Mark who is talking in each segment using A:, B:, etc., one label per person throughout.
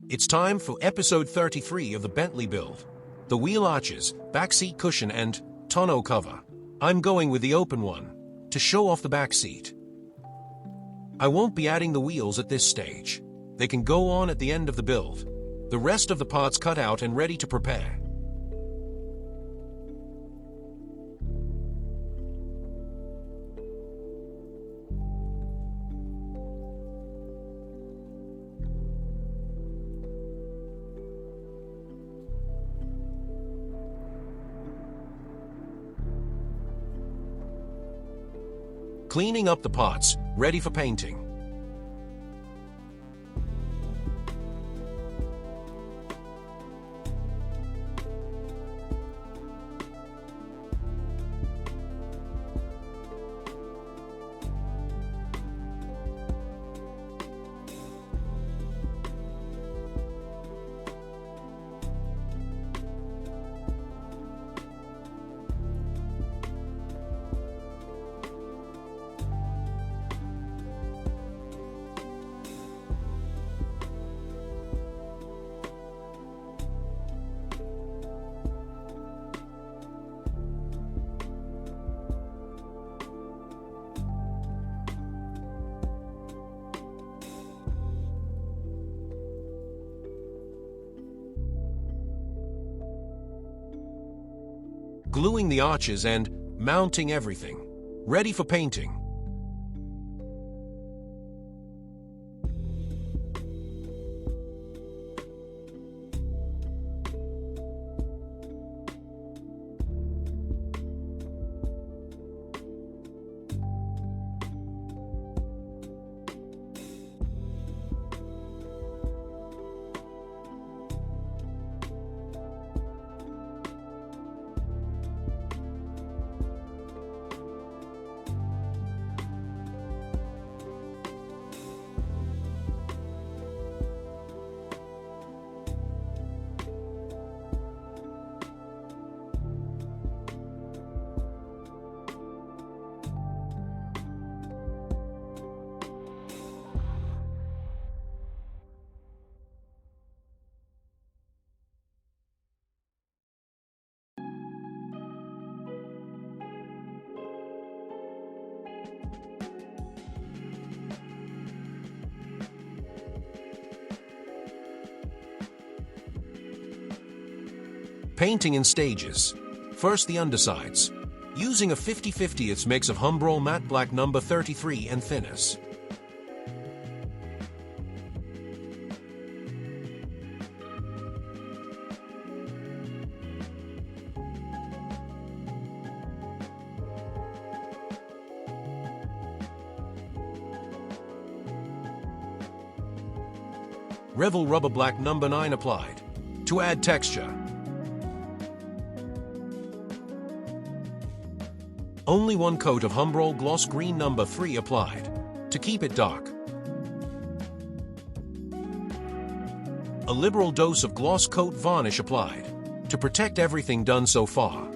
A: It's time for episode 33 of the Bentley build. The wheel arches, backseat cushion and tonneau cover. I'm going with the open one, to show off the back seat. I won't be adding the wheels at this stage. They can go on at the end of the build. The rest of the parts cut out and ready to prepare. Cleaning up the parts, ready for painting. Gluing the arches and mounting everything, ready for painting. Painting in stages. First, the undersides. Using a 50/50 mix of Humbrol Matt Black No. 33 and thinners. Revell Rubber Black No. 9 applied, to add texture. Only one coat of Humbrol Gloss Green No. 3 applied, to keep it dark. A liberal dose of gloss coat varnish applied, to protect everything done so far.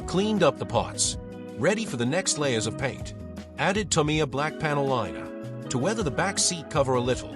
A: Cleaned up the parts, ready for the next layers of paint. Added Tamiya black panel liner, to weather the back seat cover a little.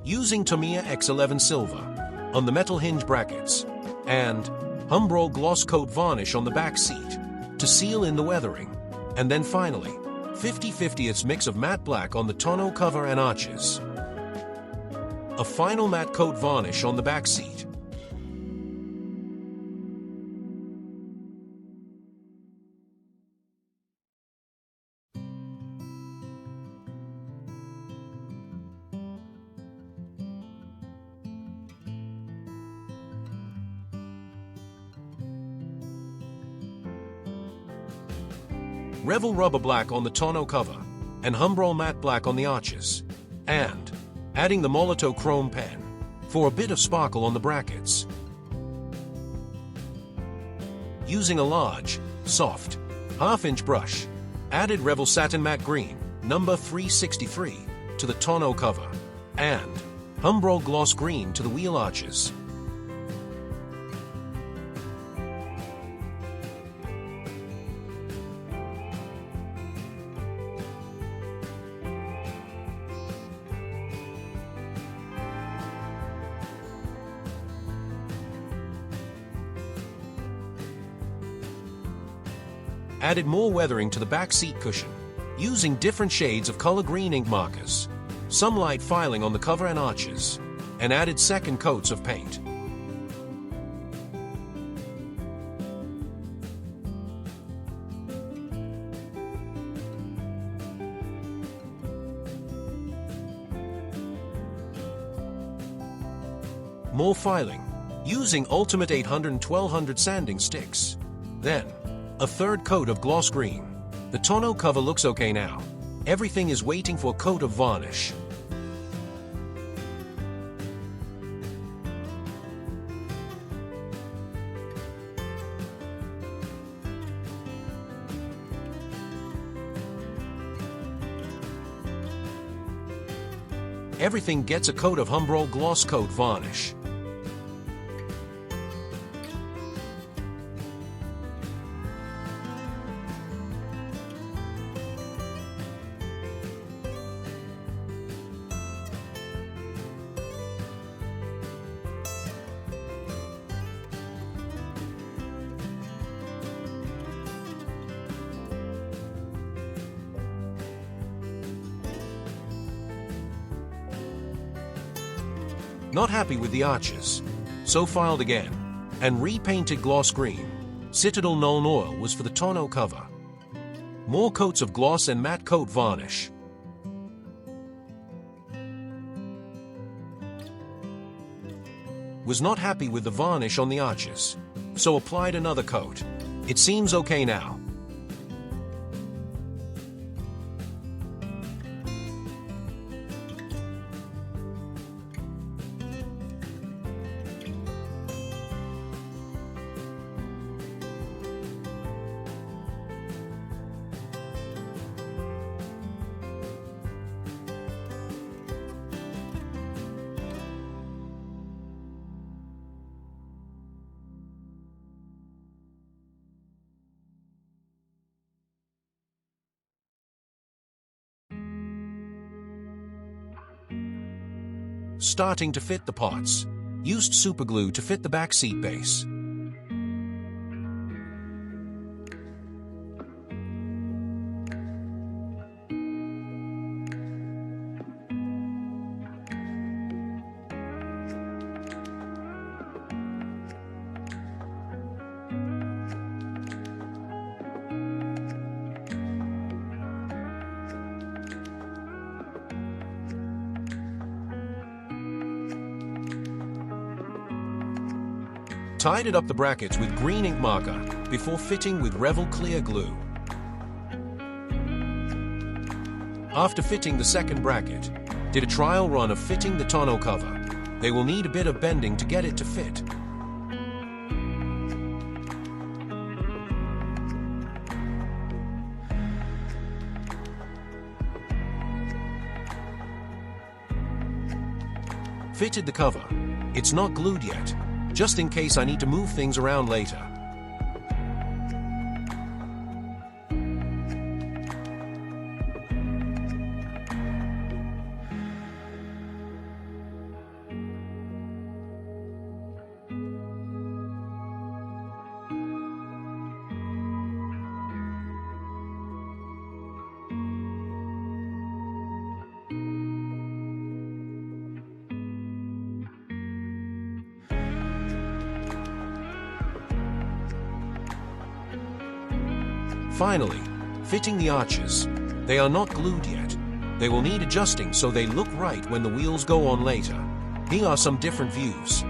A: using Tamiya X11 Silver on the metal hinge brackets, and Humbrol Gloss Coat Varnish on the back seat to seal in the weathering, and then finally, 50/50 mix of matte black on the tonneau cover and arches. A final matte coat varnish on the back seat. Revell Rubber Black on the tonneau cover, and Humbrol Matt Black on the arches, and adding the Molotow chrome pen for a bit of sparkle on the brackets. Using a large, soft, half-inch brush, added Revell Satin Matte Green, number 363, to the tonneau cover, and Humbrol Gloss Green to the wheel arches. Added more weathering to the back seat cushion, using different shades of color green ink markers, some light filing on the cover and arches, and added second coats of paint. More filing, using Ultimate 800 and 1200 sanding sticks. Then, a third coat of gloss green. The tonneau cover looks okay now. Everything is waiting for a coat of varnish. Everything gets a coat of Humbrol Gloss Coat Varnish. Not happy with the arches, so filed again, and repainted gloss green. Citadel Nuln Oil was for the tonneau cover. More coats of gloss and matte coat varnish. Was not happy with the varnish on the arches, so applied another coat. It seems okay now. Starting to fit the parts. Used superglue to fit the back seat base. Tied it up the brackets with green ink marker before fitting with Revell clear glue. After fitting the second bracket, did a trial run of fitting the tonneau cover. They will need a bit of bending to get it to fit. Fitted the cover. It's not glued yet, just in case I need to move things around later. Finally, fitting the arches. They are not glued yet. They will need adjusting so they look right when the wheels go on later. Here are some different views.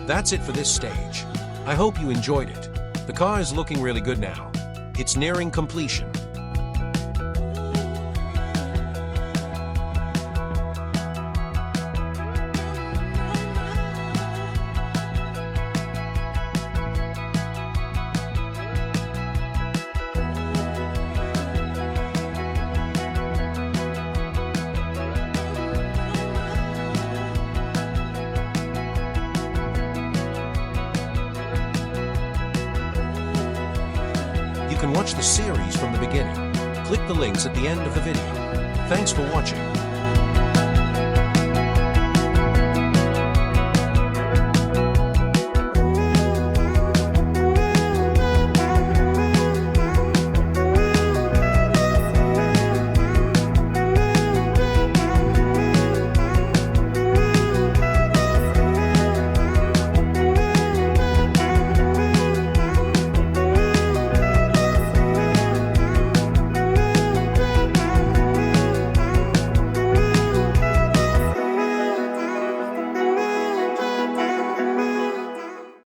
A: That's it for this stage. I hope you enjoyed it. The car is looking really good now. It's nearing completion. You can watch the series from the beginning. Click the links at the end of the video. Thanks for watching.